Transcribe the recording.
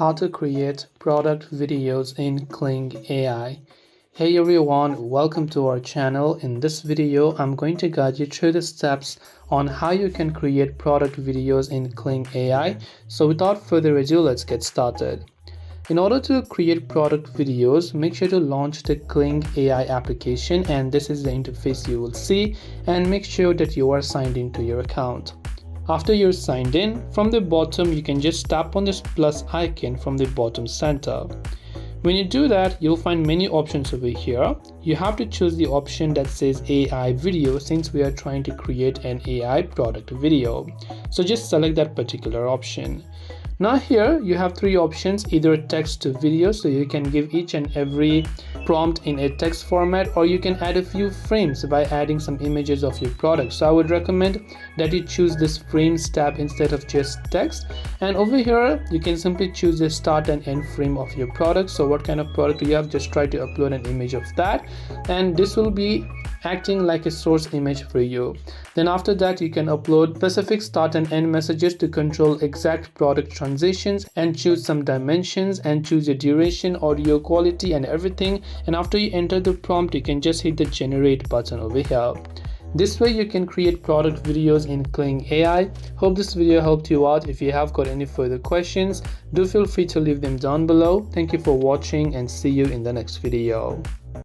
how to create product videos in Kling AI. Hey everyone, welcome to our channel. In this video, I'm going to guide you through the steps on how you can create product videos in Kling AI. So without further ado, let's get started. In order to create product videos, make sure to launch the Kling AI application, and this is the interface you will see, and make sure that you are signed into your account. After you're signed in, from the bottom you can just tap on this plus icon from the bottom center. When you do that, you'll find many options over here. You have to choose the option that says AI video since we are trying to create an AI product video. So just select that particular option. Now here you have three options, either text to video, so you can give each and every prompt in a text format, or you can add a few frames by adding some images of your product. So I would recommend that you choose this frames tab instead of just text. And over here you can simply choose the start and end frame of your product. So what kind of product do you have, just try to upload an image of that, and this will be acting like a source image for you. Then after that you can upload specific start and end messages to control exact product transitions, and choose some dimensions and choose your duration, audio quality and everything. And after you enter the prompt, you can just hit the generate button over here. This way you can create product videos in Kling AI. Hope this video helped you out. If you have got any further questions, do feel free to leave them down below. Thank you for watching and see you in the next video.